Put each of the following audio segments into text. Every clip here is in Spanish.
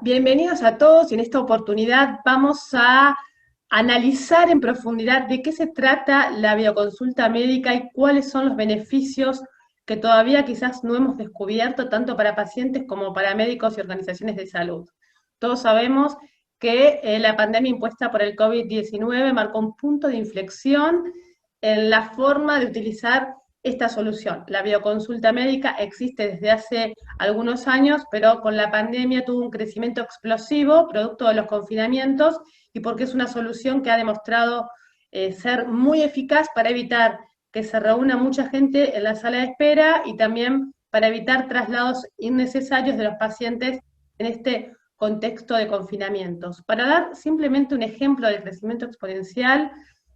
Bienvenidos a todos y en esta oportunidad vamos a analizar en profundidad de qué se trata la videoconsulta médica y cuáles son los beneficios que todavía quizás no hemos descubierto tanto para pacientes como para médicos y organizaciones de salud. Todos sabemos que la pandemia impuesta por el COVID-19 marcó un punto de inflexión en la forma de utilizar esta solución. La videoconsulta médica existe desde hace algunos años, pero con la pandemia tuvo un crecimiento explosivo, producto de los confinamientos, y porque es una solución que ha demostrado ser muy eficaz para evitar que se reúna mucha gente en la sala de espera y también para evitar traslados innecesarios de los pacientes en este contexto de confinamientos. Para dar simplemente un ejemplo del crecimiento exponencial,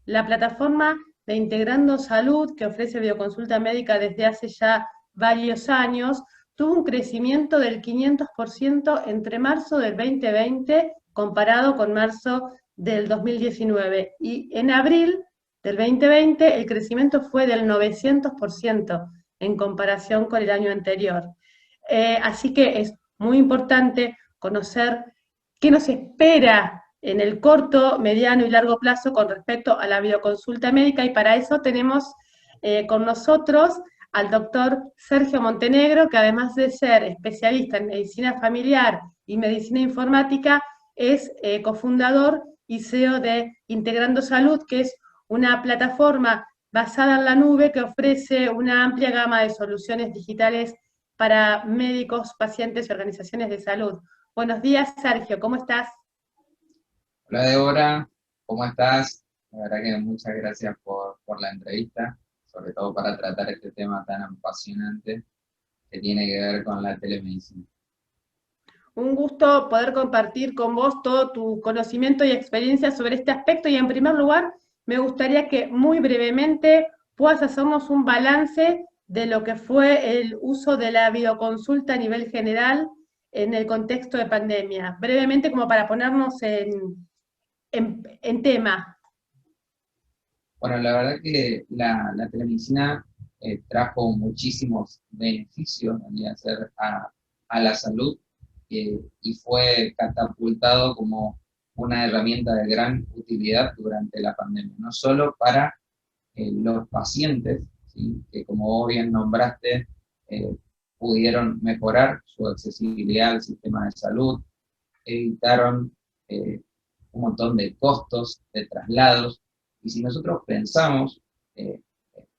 la plataforma de Integrando Salud, que ofrece videoconsulta médica desde hace ya varios años, tuvo un crecimiento del 500% entre marzo del 2020 comparado con marzo del 2019. Y en abril del 2020 el crecimiento fue del 900% en comparación con el año anterior. Así que es muy importante conocer qué nos espera en el corto, mediano y largo plazo con respecto a la videoconsulta médica, y para eso tenemos con nosotros al doctor Sergio Montenegro, que además de ser especialista en medicina familiar y medicina informática, es cofundador y CEO de Integrando Salud, que es una plataforma basada en la nube que ofrece una amplia gama de soluciones digitales para médicos, pacientes y organizaciones de salud. Buenos días, Sergio, ¿cómo estás? Hola Débora, ¿cómo estás? La verdad que muchas gracias por la entrevista, sobre todo para tratar este tema tan apasionante que tiene que ver con la telemedicina. Un gusto poder compartir con vos todo tu conocimiento y experiencia sobre este aspecto, y en primer lugar me gustaría que muy brevemente puedas hacernos un balance de lo que fue el uso de la videoconsulta a nivel general en el contexto de pandemia. Brevemente, como para ponernos en tema. Bueno, la verdad que la telemedicina trajo muchísimos beneficios vendría a ser a la salud y fue catapultado como una herramienta de gran utilidad durante la pandemia, no solo para los pacientes, ¿sí? Que como vos bien nombraste, eh, pudieron mejorar su accesibilidad al sistema de salud, evitaron eh, un montón de costos de traslados, y si nosotros pensamos eh,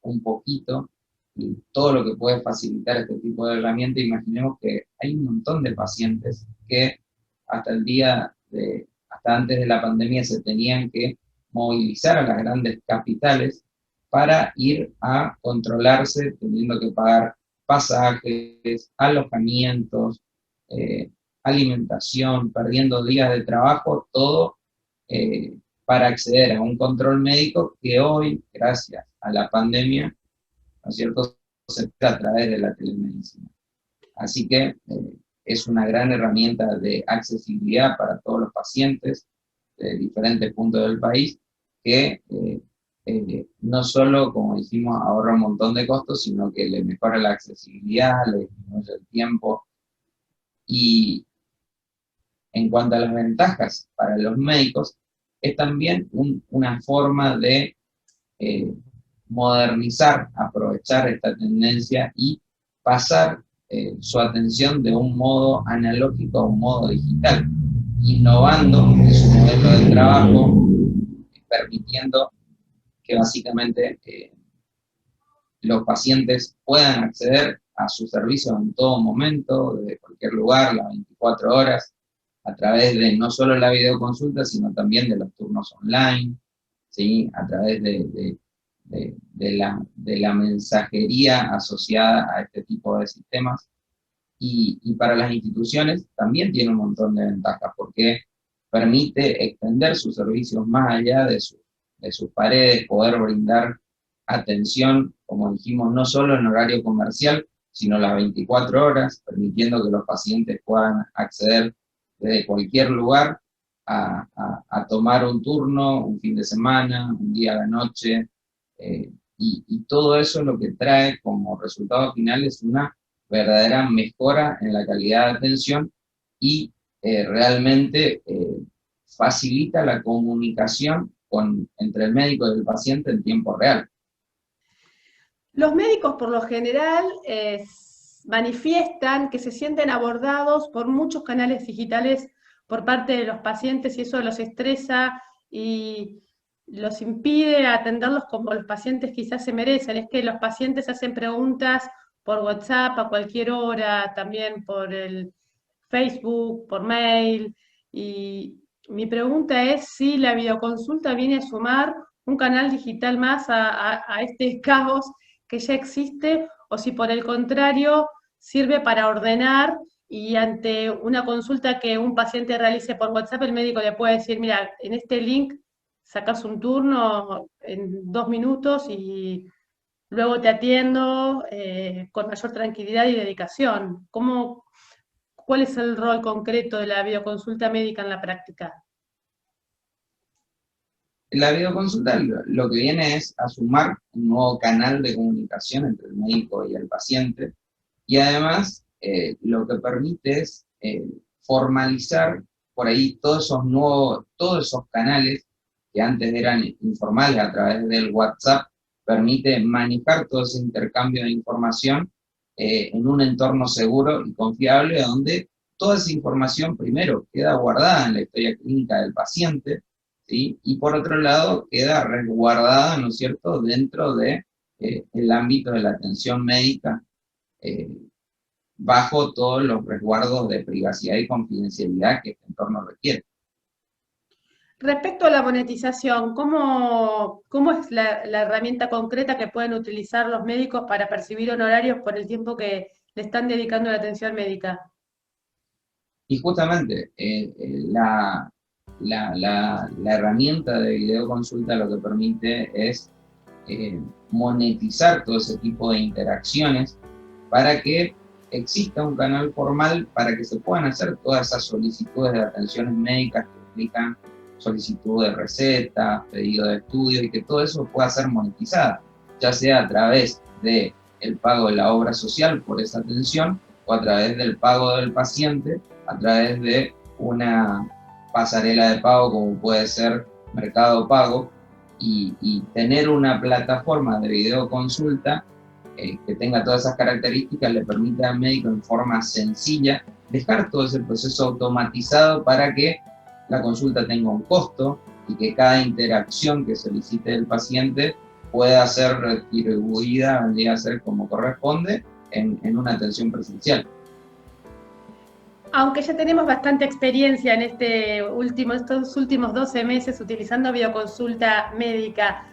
un poquito y todo lo que puede facilitar este tipo de herramienta, imaginemos que hay un montón de pacientes que hasta el día de, hasta antes de la pandemia se tenían que movilizar a las grandes capitales para ir a controlarse, teniendo que pagar pasajes, alojamientos, eh, alimentación, perdiendo días de trabajo, todo eh, para acceder a un control médico que hoy, gracias a la pandemia, ¿no es cierto?, se puede a través de la telemedicina. Así que es una gran herramienta de accesibilidad para todos los pacientes de diferentes puntos del país que no solo, como dijimos, ahorra un montón de costos, sino que le mejora la accesibilidad, le disminuye el tiempo. Y en cuanto a las ventajas para los médicos, es también una forma de eh, modernizar, aprovechar esta tendencia y pasar su atención de un modo analógico a un modo digital, innovando en su modelo de trabajo, permitiendo que básicamente los pacientes puedan acceder a sus servicios en todo momento, desde cualquier lugar, las 24 horas, a través de no solo la videoconsulta, sino también de los turnos online, ¿sí? A través de la mensajería asociada a este tipo de sistemas. Y para las instituciones también tiene un montón de ventajas, porque permite extender sus servicios más allá de sus paredes, poder brindar atención, como dijimos, no solo en horario comercial, sino las 24 horas, permitiendo que los pacientes puedan acceder desde cualquier lugar a tomar un turno, un fin de semana, un día a la noche, y todo eso lo que trae como resultado final es una verdadera mejora en la calidad de atención y realmente facilita la comunicación entre el médico y el paciente en tiempo real. Los médicos por lo general manifiestan que se sienten abordados por muchos canales digitales por parte de los pacientes y eso los estresa y los impide atenderlos como los pacientes quizás se merecen. Es que los pacientes hacen preguntas por WhatsApp a cualquier hora, también por el Facebook, por mail. Y mi pregunta es si la videoconsulta viene a sumar un canal digital más a este caos que ya existe, o si por el contrario sirve para ordenar y ante una consulta que un paciente realice por WhatsApp, el médico le puede decir, mira, en este link sacas un turno en 2 minutos y luego te atiendo con mayor tranquilidad y dedicación. ¿Cuál es el rol concreto de la videoconsulta médica en la práctica? La videoconsulta lo que viene es a sumar un nuevo canal de comunicación entre el médico y el paciente, y además lo que permite es formalizar por ahí todos esos canales que antes eran informales a través del WhatsApp, permite manejar todo ese intercambio de información en un entorno seguro y confiable, donde toda esa información primero queda guardada en la historia clínica del paciente, ¿sí? Y por otro lado queda resguardada, ¿no es cierto?, dentro de el ámbito de la atención médica, eh, bajo todos los resguardos de privacidad y confidencialidad que este entorno requiere. Respecto a la monetización, ¿cómo es la herramienta concreta que pueden utilizar los médicos para percibir honorarios por el tiempo que le están dedicando a la atención médica? Y justamente la herramienta de videoconsulta lo que permite es monetizar todo ese tipo de interacciones para que exista un canal formal para que se puedan hacer todas esas solicitudes de atenciones médicas que implican solicitud de receta, pedido de estudios, y que todo eso pueda ser monetizado, ya sea a través de el pago de la obra social por esa atención o a través del pago del paciente a través de una pasarela de pago como puede ser Mercado Pago, y tener una plataforma de videoconsulta que tenga todas esas características le permite al médico en forma sencilla dejar todo ese proceso automatizado para que la consulta tenga un costo y que cada interacción que solicite el paciente pueda ser retribuida, vendría a ser como corresponde, en una atención presencial. Aunque ya tenemos bastante experiencia en estos últimos 12 meses utilizando videoconsulta médica,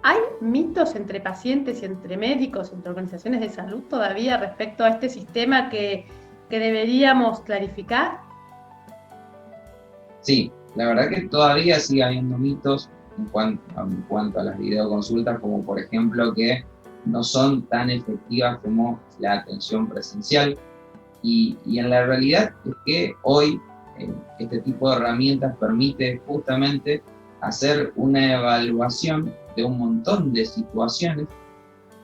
¿hay mitos entre pacientes y entre médicos, entre organizaciones de salud todavía respecto a este sistema que deberíamos clarificar? Sí, la verdad que todavía sigue habiendo mitos en cuanto a las videoconsultas, como por ejemplo que no son tan efectivas como la atención presencial. Y en la realidad es que hoy este tipo de herramientas permite justamente hacer una evaluación de un montón de situaciones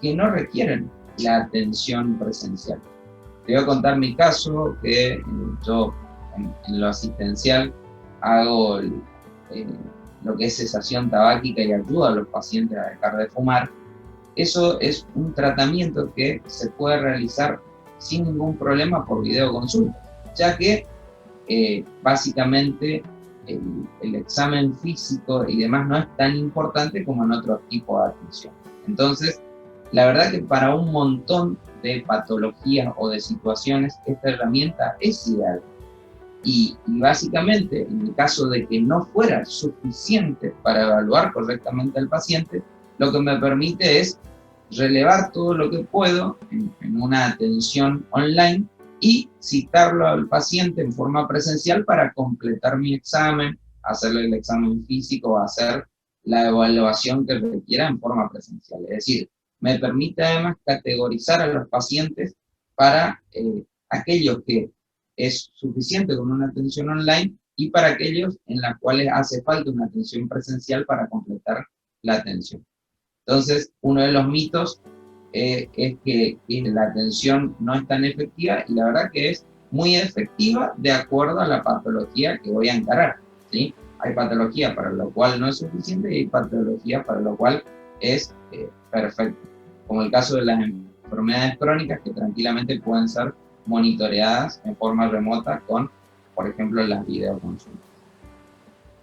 que no requieren la atención presencial. Te voy a contar mi caso, que yo en lo asistencial hago lo que es cesación tabáquica y ayuda a los pacientes a dejar de fumar. Eso es un tratamiento que se puede realizar sin ningún problema por videoconsulta, ya que básicamente el examen físico y demás no es tan importante como en otros tipos de atención. Entonces, la verdad que para un montón de patologías o de situaciones esta herramienta es ideal. Y básicamente, en el caso de que no fuera suficiente para evaluar correctamente al paciente, lo que me permite es relevar todo lo que puedo en una atención online y citarlo al paciente en forma presencial para completar mi examen, hacerle el examen físico, hacer la evaluación que requiera en forma presencial. Es decir, me permite además categorizar a los pacientes para aquellos que es suficiente con una atención online y para aquellos en los cuales hace falta una atención presencial para completar la atención. Entonces, uno de los mitos es que la atención no es tan efectiva, y la verdad que es muy efectiva de acuerdo a la patología que voy a encarar, ¿sí? Hay patología para lo cual no es suficiente y hay patología para lo cual es perfecto, como el caso de las enfermedades crónicas que tranquilamente pueden ser monitoreadas en forma remota con, por ejemplo, las videoconsultas.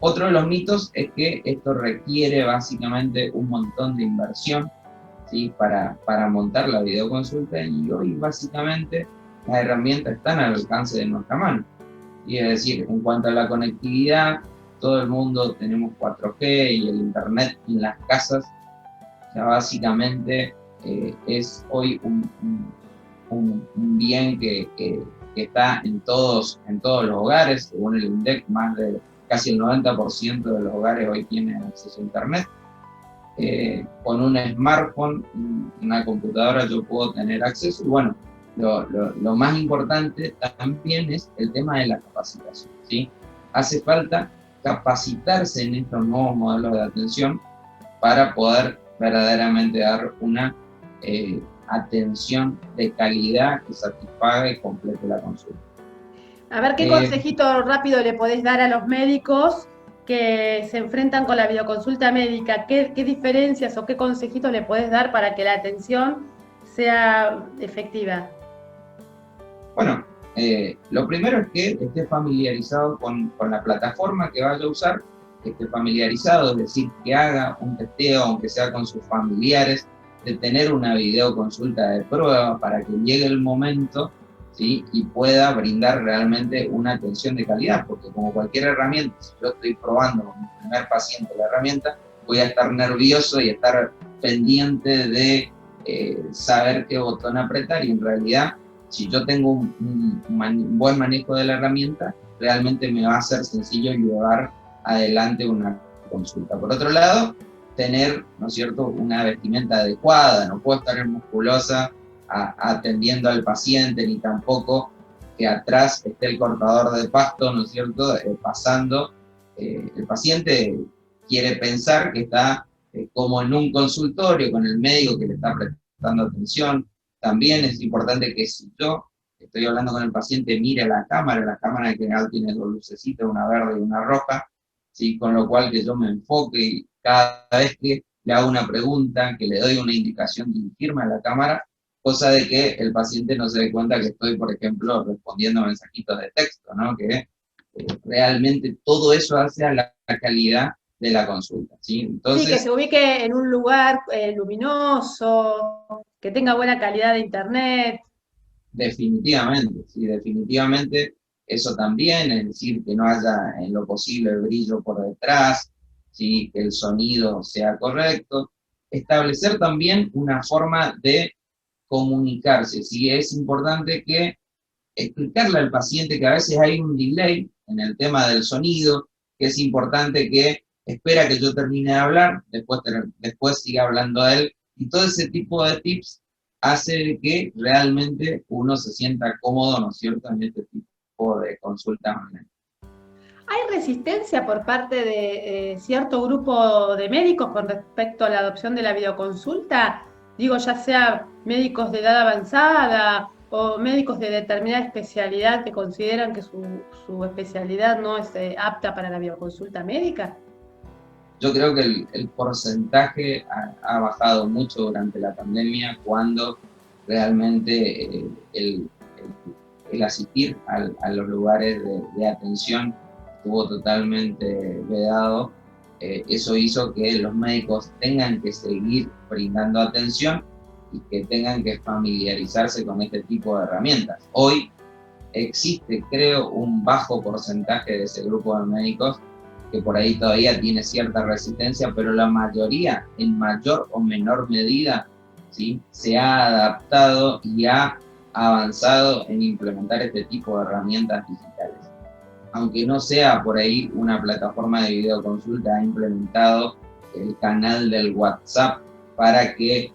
Otro de los mitos es que esto requiere básicamente un montón de inversión, ¿sí? para montar la videoconsulta, y hoy básicamente las herramientas están al alcance de nuestra mano. Y es decir, en cuanto a la conectividad, todo el mundo tenemos 4G y el internet en las casas, ya básicamente es hoy un bien que está en todos los hogares. Según el INDEC, más de casi el 90% de los hogares hoy tienen acceso a internet. Con un smartphone, una computadora, yo puedo tener acceso. Y bueno, lo más importante también es el tema de la capacitación, ¿sí? Hace falta capacitarse en estos nuevos modelos de atención para poder verdaderamente dar una atención de calidad que satisfaga y complete la consulta. A ver, ¿qué consejito rápido le podés dar a los médicos que se enfrentan con la videoconsulta médica? ¿Qué diferencias o qué consejitos le podés dar para que la atención sea efectiva? Bueno, lo primero es que esté familiarizado con la plataforma que vaya a usar, que esté familiarizado, es decir, que haga un testeo, aunque sea con sus familiares, de tener una videoconsulta de prueba para que llegue el momento, ¿sí? Y pueda brindar realmente una atención de calidad, porque como cualquier herramienta, si yo estoy probando con mi primer paciente la herramienta, voy a estar nervioso y estar pendiente de saber qué botón apretar, y en realidad, si yo tengo un buen manejo de la herramienta, realmente me va a ser sencillo llevar adelante una consulta. Por otro lado, tener, ¿no es cierto?, una vestimenta adecuada. No puedo estar en musculosa atendiendo al paciente, ni tampoco que atrás esté el cortador de pasto, ¿no es cierto?, pasando. El paciente quiere pensar que está como en un consultorio con el médico que le está prestando atención. También es importante que si yo estoy hablando con el paciente, mire la cámara en general tiene dos lucecitas, una verde y una roja, ¿sí? Con lo cual que yo me enfoque y cada vez que le hago una pregunta, que le doy una indicación, dirigirme a la cámara, cosa de que el paciente no se dé cuenta que estoy, por ejemplo, respondiendo mensajitos de texto, ¿no? Que realmente todo eso hace a la calidad de la consulta, ¿sí? Entonces, sí, que se ubique en un lugar luminoso, que tenga buena calidad de internet. definitivamente, sí, definitivamente eso también, es decir, que no haya en lo posible brillo por detrás, ¿sí? Que el sonido sea correcto. Establecer también una forma de comunicarse, ¿sí? Es importante que explicarle al paciente que a veces hay un delay en el tema del sonido, que es importante que espera que yo termine de hablar, después siga hablando a él, y todo ese tipo de tips hace que realmente uno se sienta cómodo, ¿no es cierto?, en este tipo de consultas online. ¿Hay resistencia por parte de cierto grupo de médicos con respecto a la adopción de la videoconsulta? Digo, ya sea médicos de edad avanzada o médicos de determinada especialidad que consideran que su especialidad no es apta para la videoconsulta médica. Yo creo que el porcentaje ha bajado mucho durante la pandemia, cuando realmente el asistir a los lugares de atención estuvo totalmente vedado. Eso hizo que los médicos tengan que seguir brindando atención y que tengan que familiarizarse con este tipo de herramientas. Hoy existe, creo, un bajo porcentaje de ese grupo de médicos que por ahí todavía tiene cierta resistencia, pero la mayoría, en mayor o menor medida, ¿sí?, se ha adaptado y ha avanzado en implementar este tipo de herramientas digitales. Aunque no sea por ahí una plataforma de videoconsulta, ha implementado el canal del WhatsApp para que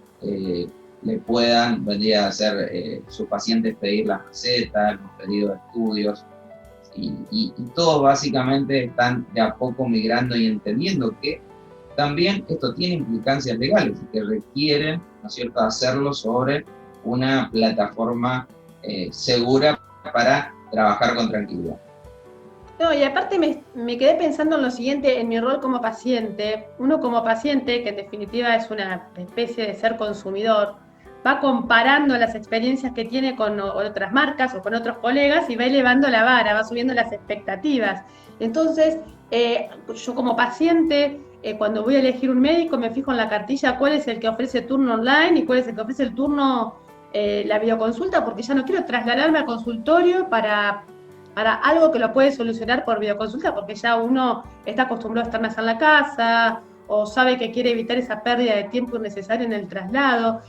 le puedan venir a hacer sus pacientes pedir las recetas, los pedidos de estudios, y todos básicamente están de a poco migrando y entendiendo que también esto tiene implicancias legales y que requieren, ¿no es cierto?, hacerlo sobre una plataforma segura para trabajar con tranquilidad. No, y aparte me quedé pensando en lo siguiente, en mi rol como paciente. Uno como paciente, que en definitiva es una especie de ser consumidor, va comparando las experiencias que tiene con otras marcas o con otros colegas y va elevando la vara, va subiendo las expectativas. Entonces, yo como paciente, cuando voy a elegir un médico, me fijo en la cartilla cuál es el que ofrece turno online y cuál es el que ofrece el turno, la videoconsulta, porque ya no quiero trasladarme al consultorio para algo que lo puede solucionar por videoconsulta, porque ya uno está acostumbrado a estar más en la casa o sabe que quiere evitar esa pérdida de tiempo innecesaria en el traslado.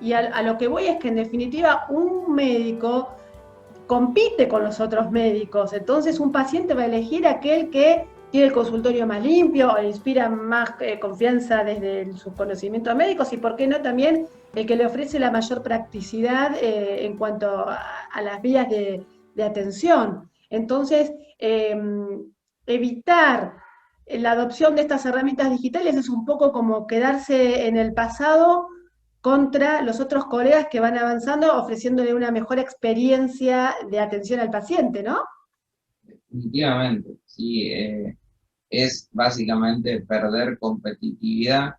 Y a lo que voy es que en definitiva un médico compite con los otros médicos, entonces un paciente va a elegir aquel que tiene el consultorio más limpio o le inspira más confianza desde sus conocimientos médicos y por qué no también el que le ofrece la mayor practicidad en cuanto a las vías de atención. Entonces, evitar la adopción de estas herramientas digitales es un poco como quedarse en el pasado contra los otros colegas que van avanzando ofreciéndole una mejor experiencia de atención al paciente, ¿no? Definitivamente, sí, es básicamente perder competitividad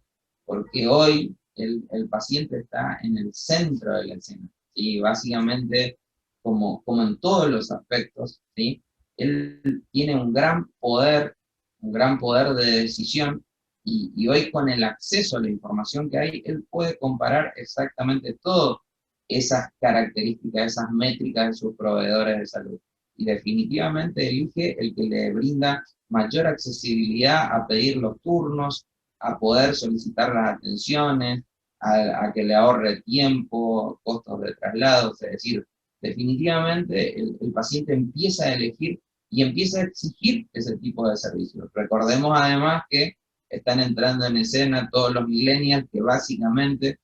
porque hoy el paciente está en el centro de la escena, ¿sí? Básicamente, como en todos los aspectos, ¿sí? Él tiene un gran poder de decisión y hoy con el acceso a la información que hay, él puede comparar exactamente todas esas características, esas métricas de sus proveedores de salud y definitivamente elige el que le brinda mayor accesibilidad a pedir los turnos, a poder solicitar las atenciones, a que le ahorre tiempo, costos de traslados, es decir, definitivamente el paciente empieza a elegir y empieza a exigir ese tipo de servicios. Recordemos además que están entrando en escena todos los millennials que básicamente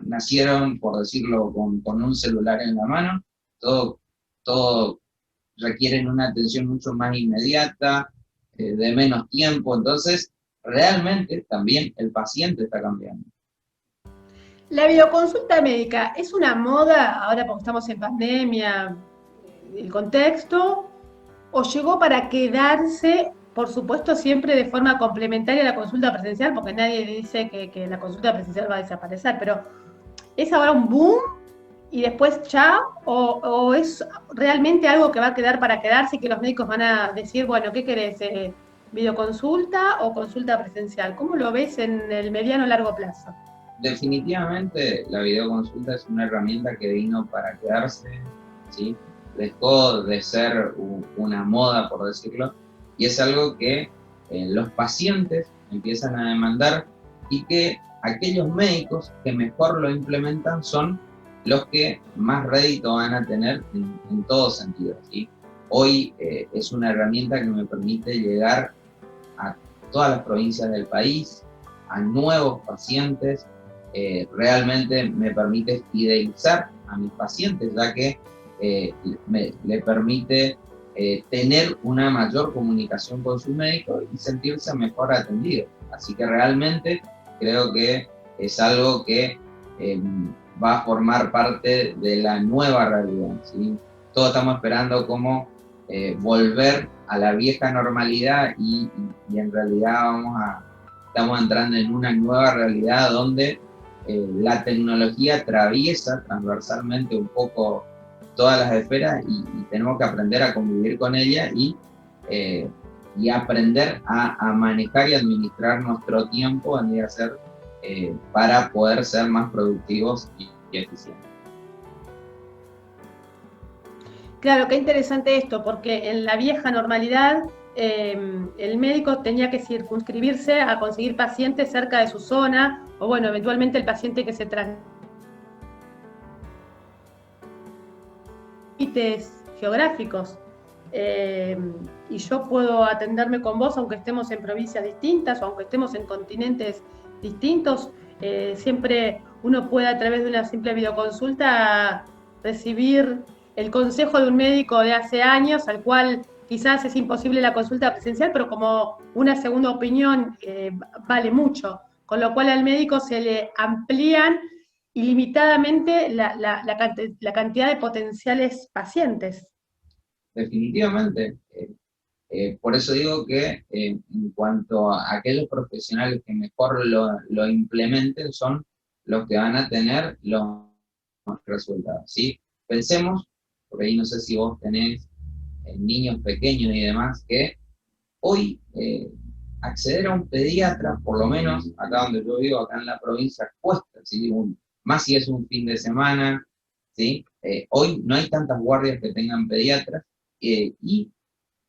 nacieron, por decirlo, con un celular en la mano, todo todo requieren una atención mucho más inmediata, de menos tiempo, entonces realmente también el paciente está cambiando. La videoconsulta médica es una moda ahora porque estamos en pandemia, el contexto, o llegó para quedarse, por supuesto, siempre de forma complementaria a la consulta presencial, porque nadie dice que la consulta presencial va a desaparecer, pero ¿es ahora un boom y después chao? ¿O es realmente algo que va a quedar para quedarse y que los médicos van a decir, bueno, ¿qué querés? ¿Videoconsulta o consulta presencial? ¿Cómo lo ves en el mediano o largo plazo? Definitivamente la videoconsulta es una herramienta que vino para quedarse, ¿sí? Dejó de ser una moda, por decirlo, y es algo que los pacientes empiezan a demandar y que aquellos médicos que mejor lo implementan son los que más rédito van a tener en todo sentido, ¿sí? Hoy es una herramienta que me permite llegar a todas las provincias del país, a nuevos pacientes, realmente me permite fidelizar a mis pacientes, ya que le permite tener una mayor comunicación con su médico y sentirse mejor atendido. Así que realmente creo que es algo que va a formar parte de la nueva realidad, ¿sí? Todos estamos esperando cómo volver a la vieja normalidad y en realidad estamos entrando en una nueva realidad donde la tecnología atraviesa transversalmente un poco todas las esferas y tenemos que aprender a convivir con ella y aprender a manejar y administrar nuestro tiempo en día a ser para poder ser más productivos y eficientes. Claro, qué interesante esto, porque en la vieja normalidad el médico tenía que circunscribirse a conseguir pacientes cerca de su zona, o bueno, eventualmente el paciente que se límites geográficos. Y yo puedo atenderme con vos aunque estemos en provincias distintas o aunque estemos en continentes distintos. Siempre uno puede a través de una simple videoconsulta recibir el consejo de un médico de hace años, al cual quizás es imposible la consulta presencial, pero como una segunda opinión vale mucho, con lo cual al médico se le amplían ilimitadamente la cantidad de potenciales pacientes. definitivamente. Por eso digo que en cuanto a aquellos profesionales que mejor lo implementen son los que van a tener los resultados, ¿sí? Pensemos, por ahí no sé si vos tenés niños pequeños y demás, que hoy acceder a un pediatra, por lo menos acá donde yo vivo, acá en la provincia, cuesta, ¿sí? Más si es un fin de semana, ¿sí? Hoy no hay tantas guardias que tengan pediatras, y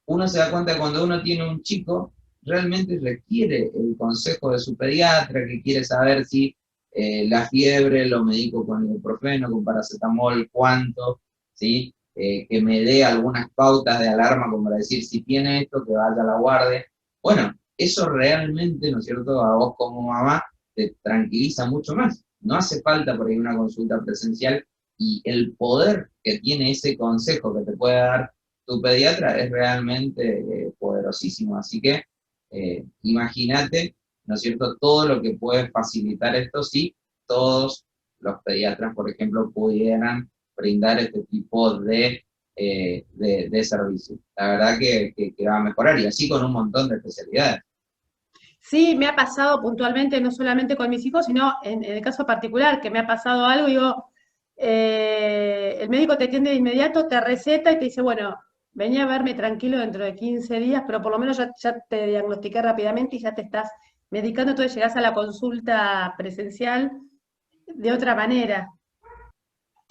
uno se da cuenta que cuando uno tiene un chico, realmente requiere el consejo de su pediatra, que quiere saber si la fiebre lo medico con ibuprofeno, con paracetamol, cuánto, ¿sí? Que me dé algunas pautas de alarma, como para decir, si tiene esto, que vaya a la guardia. Bueno, eso realmente, ¿no es cierto?, a vos como mamá te tranquiliza mucho más. No hace falta por ahí una consulta presencial, y el poder que tiene ese consejo que te puede dar tu pediatra es realmente poderosísimo. Así que imagínate, ¿no es cierto?, todo lo que puede facilitar esto si todos los pediatras, por ejemplo, pudieran brindar este tipo de servicios. La verdad que va a mejorar, y así con un montón de especialidades. Sí, me ha pasado puntualmente, no solamente con mis hijos, sino en el caso particular, que me ha pasado algo, digo, el médico te atiende de inmediato, te receta y te dice, bueno, vení a verme tranquilo dentro de 15 días, pero por lo menos ya te diagnostiqué rápidamente y ya te estás medicando, entonces llegás a la consulta presencial de otra manera.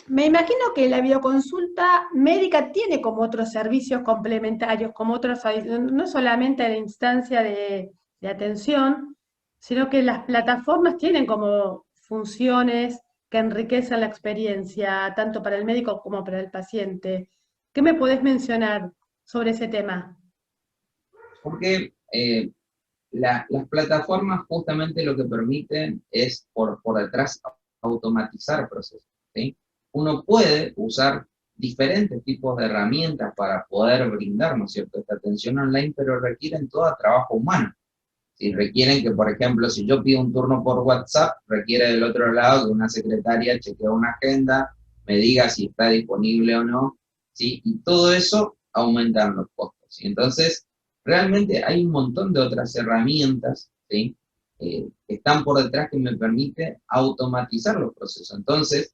Me imagino que la videoconsulta médica tiene como otros servicios complementarios, como otros, no solamente la instancia de atención, sino que las plataformas tienen como funciones que enriquecen la experiencia, tanto para el médico como para el paciente. ¿Qué me podés mencionar sobre ese tema? Porque las plataformas justamente lo que permiten es por detrás automatizar procesos, ¿sí? Uno puede usar diferentes tipos de herramientas para poder brindar, ¿no es cierto?, esta atención online, pero requieren todo trabajo humano. Si requieren que, por ejemplo, si yo pido un turno por WhatsApp, requiere del otro lado que una secretaria chequee una agenda, me diga si está disponible o no, ¿sí? Y todo eso aumentan los costos, ¿sí? Entonces, realmente hay un montón de otras herramientas, ¿sí?, que están por detrás, que me permite automatizar los procesos. Entonces,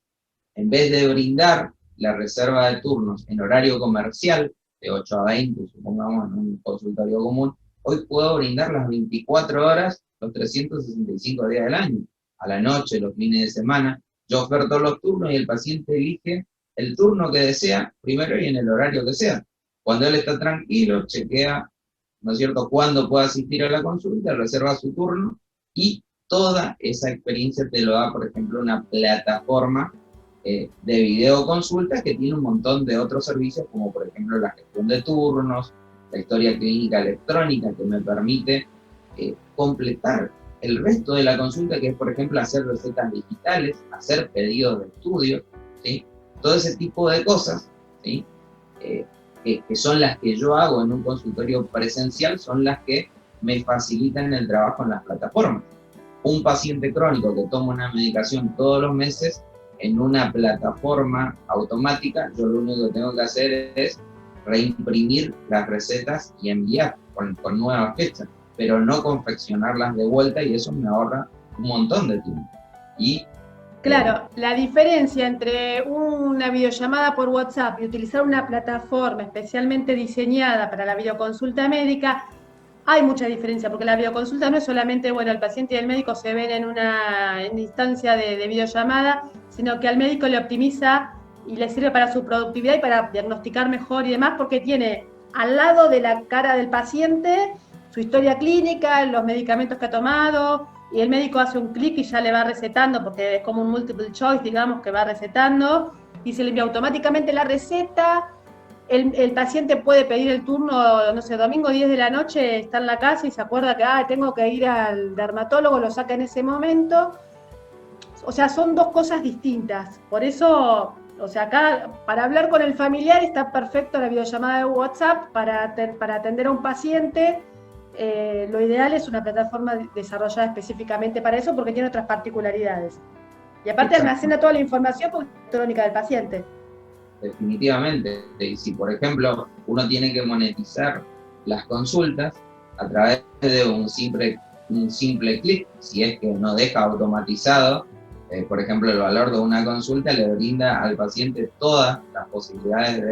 en vez de brindar la reserva de turnos en horario comercial, de 8 a 20, supongamos, en un consultorio común, hoy puedo brindar las 24 horas, los 365 días del año, a la noche, los fines de semana. Yo oferto los turnos y el paciente elige el turno que desea, primero y en el horario que sea. Cuando él está tranquilo, chequea, ¿no es cierto?, cuándo puede asistir a la consulta, reserva su turno, y toda esa experiencia te lo da, por ejemplo, una plataforma de videoconsultas que tiene un montón de otros servicios, como por ejemplo la gestión de turnos, la historia clínica electrónica, que me permite completar el resto de la consulta, que es, por ejemplo, hacer recetas digitales, hacer pedidos de estudios, ¿sí? Todo ese tipo de cosas, ¿sí?, que son las que yo hago en un consultorio presencial, son las que me facilitan el trabajo en las plataformas. Un paciente crónico que toma una medicación todos los meses, en una plataforma automática, yo lo único que tengo que hacer es reimprimir las recetas y enviar con nuevas fechas, pero no confeccionarlas de vuelta, y eso me ahorra un montón de tiempo. Y Claro, la diferencia entre una videollamada por WhatsApp y utilizar una plataforma especialmente diseñada para la videoconsulta médica, hay mucha diferencia, porque la videoconsulta no es solamente, bueno, el paciente y el médico se ven en una instancia de videollamada, sino que al médico le optimiza y le sirve para su productividad y para diagnosticar mejor y demás, porque tiene al lado de la cara del paciente su historia clínica, los medicamentos que ha tomado, y el médico hace un clic y ya le va recetando, porque es como un multiple choice, digamos, que va recetando, y se le envía automáticamente la receta. El paciente puede pedir el turno, no sé, domingo 10 de la noche, está en la casa y se acuerda que tengo que ir al dermatólogo, lo saca en ese momento. O sea, son dos cosas distintas. Por eso, o sea, acá para hablar con el familiar está perfecto la videollamada de WhatsApp para atender a un paciente. Lo ideal es una plataforma desarrollada específicamente para eso, porque tiene otras particularidades. Y aparte exacto. almacena toda la información porque es crónica del paciente. definitivamente. Y si, por ejemplo, uno tiene que monetizar las consultas a través de un simple clic, si es que no deja automatizado, por ejemplo, el valor de una consulta le brinda al paciente todas las posibilidades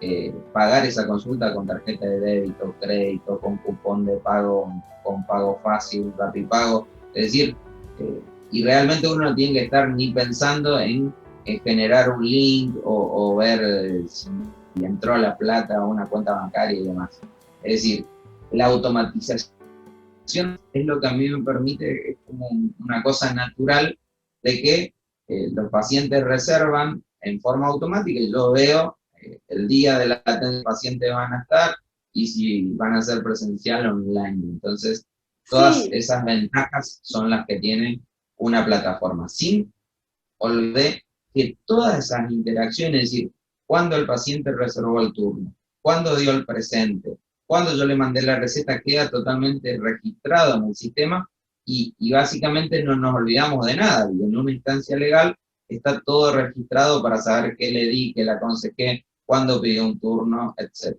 de pagar esa consulta con tarjeta de débito, crédito, con cupón de pago, con pago fácil, Rapipago. Es decir, y realmente uno no tiene que estar ni pensando en generar un link o ver si entró la plata a una cuenta bancaria y demás. Es decir, la automatización es lo que a mí me permite, es como una cosa natural de que los pacientes reservan en forma automática y yo veo el día de la atención del paciente van a estar y si van a ser presencial o online. Entonces, todas Sí, esas ventajas son las que tiene una plataforma. Sin olvidar que todas esas interacciones, es decir, cuando el paciente reservó el turno, cuando dio el presente, cuando yo le mandé la receta, queda totalmente registrado en el sistema y básicamente no nos olvidamos de nada. Y en una instancia legal está todo registrado para saber qué le di, qué le aconsejé, cuándo pidió un turno, etc.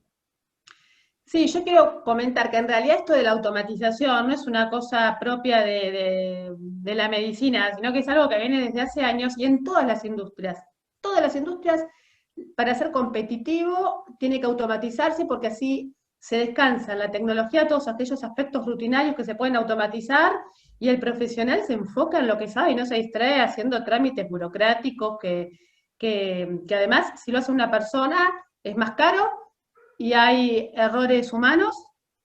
sí, yo quiero comentar que en realidad esto de la automatización no es una cosa propia de la medicina, sino que es algo que viene desde hace años y en todas las industrias. Todas las industrias, para ser competitivo, tiene que automatizarse porque así se descansa en la tecnología todos aquellos aspectos rutinarios que se pueden automatizar y el profesional se enfoca en lo que sabe y no se distrae haciendo trámites burocráticos que además, si lo hace una persona, es más caro y hay errores humanos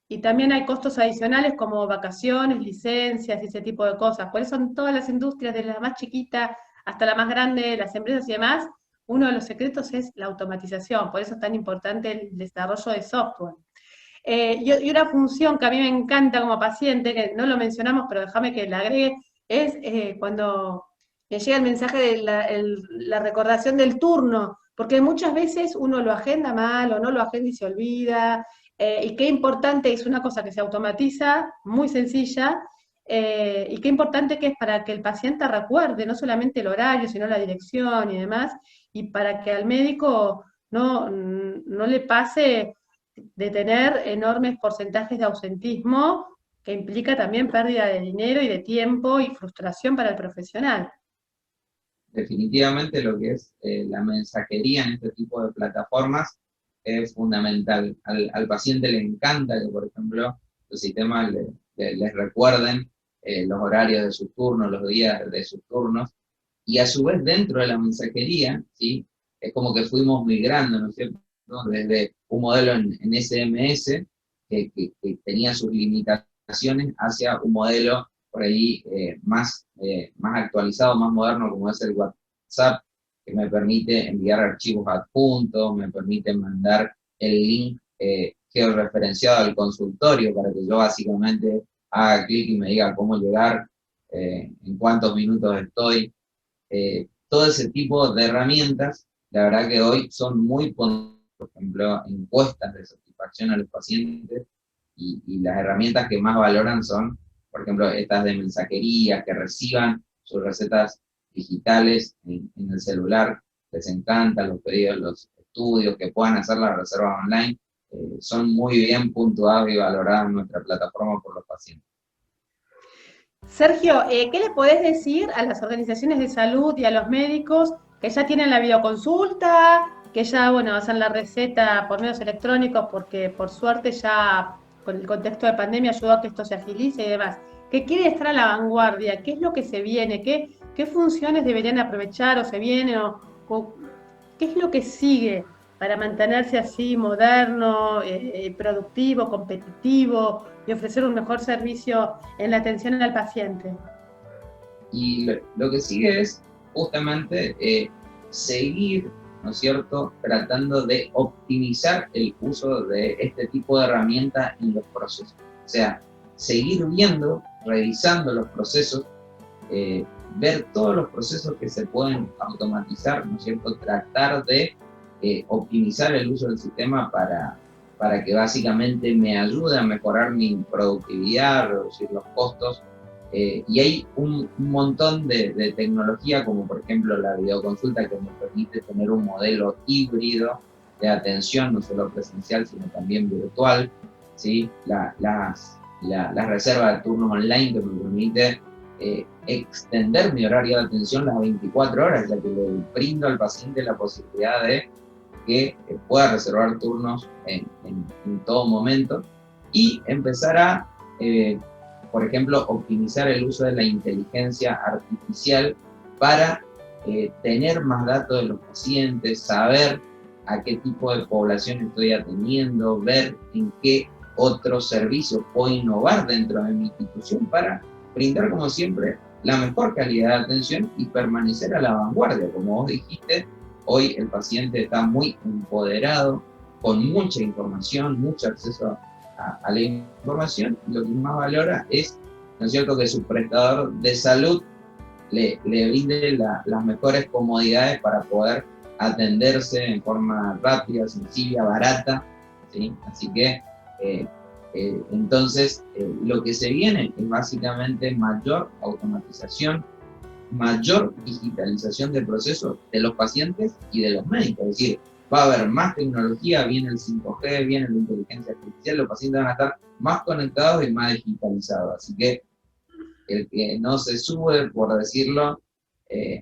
y también hay costos adicionales como vacaciones, licencias y ese tipo de cosas. Por eso en todas las industrias, desde la más chiquita hasta la más grande, las empresas y demás, uno de los secretos es la automatización. Por eso es tan importante el desarrollo de software. Y una función que a mí me encanta como paciente, que no lo mencionamos, pero déjame que la agregue, es cuando me llega el mensaje de la recordación del turno, porque muchas veces uno lo agenda mal o no lo agenda y se olvida, y qué importante es una cosa que se automatiza, muy sencilla, y qué importante que es para que el paciente recuerde no solamente el horario, sino la dirección y demás, y para que al médico no le pase de tener enormes porcentajes de ausentismo, que implica también pérdida de dinero y de tiempo y frustración para el profesional. Definitivamente lo que es la mensajería en este tipo de plataformas es fundamental. Al paciente le encanta que, por ejemplo, los sistemas les recuerden los horarios de sus turnos, los días de sus turnos, y a su vez dentro de la mensajería, ¿sí? Es como que fuimos migrando, ¿no es cierto? Desde un modelo en SMS que tenía sus limitaciones hacia un modelo por ahí más actualizado, más moderno, como es el WhatsApp, que me permite enviar archivos adjuntos, me permite mandar el link georreferenciado al consultorio para que yo básicamente haga clic y me diga cómo llegar, en cuántos minutos estoy. Todo ese tipo de herramientas, la verdad que hoy son muy, por ejemplo, encuestas de satisfacción a los pacientes y las herramientas que más valoran son, por ejemplo, estas de mensajería, que reciban sus recetas digitales en el celular, les encantan los pedidos, los estudios, que puedan hacer la reserva online, son muy bien puntuados y valoradas en nuestra plataforma por los pacientes. Sergio, ¿qué le podés decir a las organizaciones de salud y a los médicos que ya tienen la videoconsulta, que ya, bueno, hacen la receta por medios electrónicos porque por suerte ya con el contexto de pandemia ayudó a que esto se agilice y demás, que quieren estar a la vanguardia? ¿Qué es lo que se viene? ¿Qué funciones deberían aprovechar o se vienen? O ¿qué es lo que sigue para mantenerse así moderno, productivo, competitivo y ofrecer un mejor servicio en la atención al paciente? Y lo que sigue es justamente seguir, ¿no es cierto?, tratando de optimizar el uso de este tipo de herramientas en los procesos. O sea, seguir viendo, revisando los procesos, ver todos los procesos que se pueden automatizar, ¿no es cierto?, tratar de optimizar el uso del sistema para que básicamente me ayude a mejorar mi productividad, reducir los costos, Y hay un montón de tecnología, como por ejemplo la videoconsulta, que nos permite tener un modelo híbrido de atención, no solo presencial, sino también virtual, ¿sí? La reserva de turnos online, que me permite extender mi horario de atención las 24 horas, ya que le brindo al paciente la posibilidad de que pueda reservar turnos en todo momento, y empezar a, por ejemplo, optimizar el uso de la inteligencia artificial para tener más datos de los pacientes, saber a qué tipo de población estoy atendiendo, ver en qué otros servicios puedo innovar dentro de mi institución para brindar, como siempre, la mejor calidad de atención y permanecer a la vanguardia. Como vos dijiste, hoy el paciente está muy empoderado, con mucha información, mucho acceso a la información, y lo que más valora es, ¿no es cierto?, que su prestador de salud le brinde las mejores comodidades para poder atenderse en forma rápida, sencilla, barata, ¿sí? Así que entonces lo que se viene es básicamente mayor automatización, mayor digitalización del proceso de los pacientes y de los médicos. Es decir, va a haber más tecnología, viene el 5G, viene la inteligencia artificial, los pacientes van a estar más conectados y más digitalizados. Así que el que no se sube, por decirlo,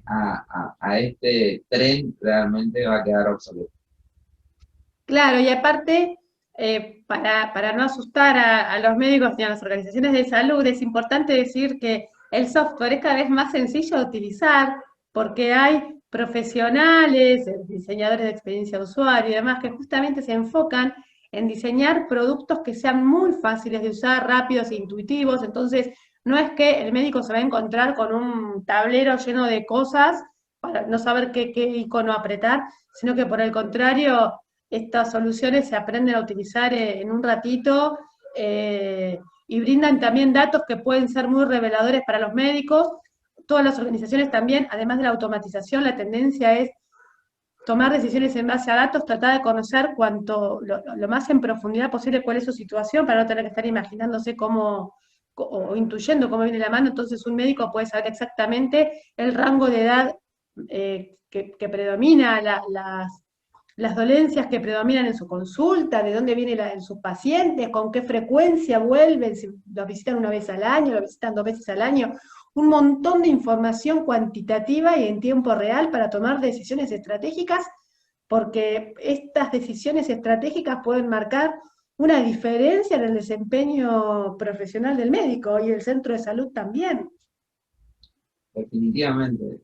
a este tren realmente va a quedar obsoleto. Claro, y aparte, para no asustar a los médicos y a las organizaciones de salud, es importante decir que el software es cada vez más sencillo de utilizar porque hay profesionales, diseñadores de experiencia de usuario y demás que justamente se enfocan en diseñar productos que sean muy fáciles de usar, rápidos e intuitivos. Entonces, no es que el médico se va a encontrar con un tablero lleno de cosas para no saber qué icono apretar, sino que por el contrario estas soluciones se aprenden a utilizar en un ratito y brindan también datos que pueden ser muy reveladores para los médicos. Todas las organizaciones también, además de la automatización, la tendencia es tomar decisiones en base a datos, tratar de conocer lo más en profundidad posible cuál es su situación para no tener que estar imaginándose cómo o intuyendo cómo viene la mano. Entonces un médico puede saber exactamente el rango de edad que predomina, las dolencias que predominan en su consulta, de dónde vienen en sus pacientes, con qué frecuencia vuelven, si los visitan una vez al año, los visitan 2 veces al año, un montón de información cuantitativa y en tiempo real para tomar decisiones estratégicas, porque estas decisiones estratégicas pueden marcar una diferencia en el desempeño profesional del médico y del centro de salud también. Definitivamente.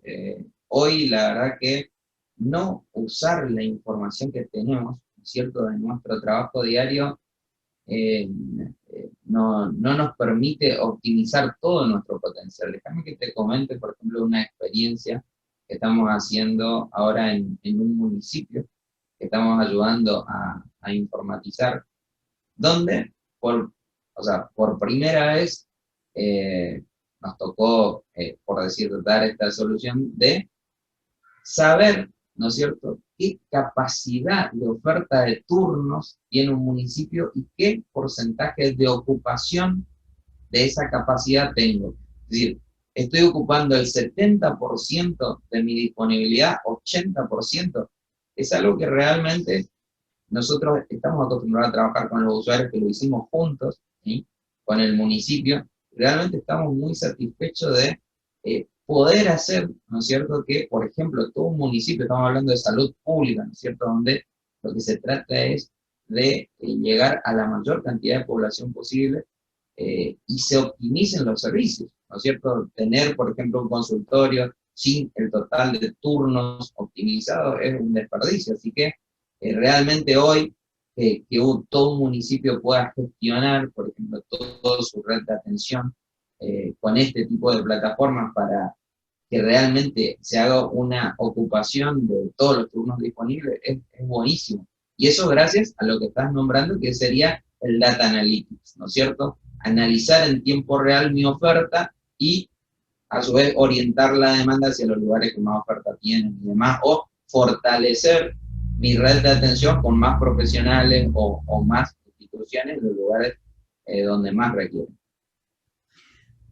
Hoy la verdad que no usar la información que tenemos, ¿cierto?, de nuestro trabajo diario, no nos permite optimizar todo nuestro potencial. Déjame que te comente, por ejemplo, una experiencia que estamos haciendo ahora en un municipio, que estamos ayudando a informatizar, donde por primera vez nos tocó, por decir, dar esta solución de saber, ¿no es cierto?, qué capacidad de oferta de turnos tiene un municipio y qué porcentaje de ocupación de esa capacidad tengo. Es decir, estoy ocupando el 70% de mi disponibilidad, 80%. Es algo que realmente nosotros estamos acostumbrados a trabajar con los usuarios, que lo hicimos juntos, ¿sí?, con el municipio. Realmente estamos muy satisfechos de poder hacer, ¿no es cierto?, que, por ejemplo, todo un municipio, estamos hablando de salud pública, ¿no es cierto?, donde lo que se trata es de llegar a la mayor cantidad de población posible y se optimicen los servicios, ¿no es cierto? Tener, por ejemplo, un consultorio sin el total de turnos optimizados es un desperdicio, así que realmente hoy que todo un municipio pueda gestionar, por ejemplo, toda su red de atención con este tipo de plataformas para que realmente se haga una ocupación de todos los turnos disponibles, es buenísimo. Y eso gracias a lo que estás nombrando, que sería el Data Analytics, ¿no es cierto? Analizar en tiempo real mi oferta y a su vez orientar la demanda hacia los lugares que más oferta tienen y demás, o fortalecer mi red de atención con más profesionales o más instituciones en los lugares donde más requieren.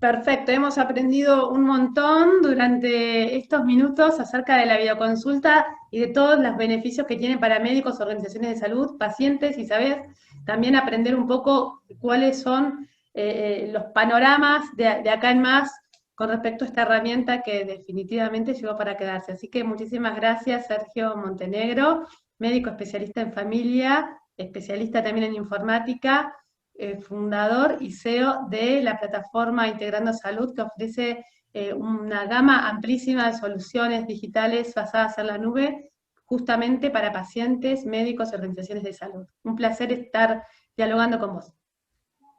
Perfecto, hemos aprendido un montón durante estos minutos acerca de la videoconsulta y de todos los beneficios que tiene para médicos, organizaciones de salud, pacientes y saber también aprender un poco cuáles son los panoramas de acá en más con respecto a esta herramienta que definitivamente llegó para quedarse. Así que muchísimas gracias, Sergio Montenegro, médico especialista en familia, especialista también en informática, fundador y CEO de la plataforma Integrando Salud, que ofrece una gama amplísima de soluciones digitales basadas en la nube, justamente para pacientes, médicos y organizaciones de salud. Un placer estar dialogando con vos.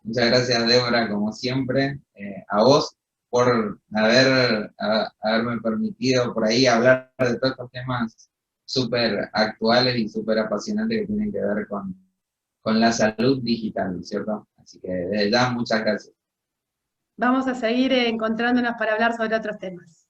Muchas gracias, Débora, como siempre, a vos por haberme permitido por ahí hablar de todos estos temas súper actuales y súper apasionantes que tienen que ver con la salud digital, ¿no es cierto? Así que desde ya, muchas gracias. Vamos a seguir encontrándonos para hablar sobre otros temas.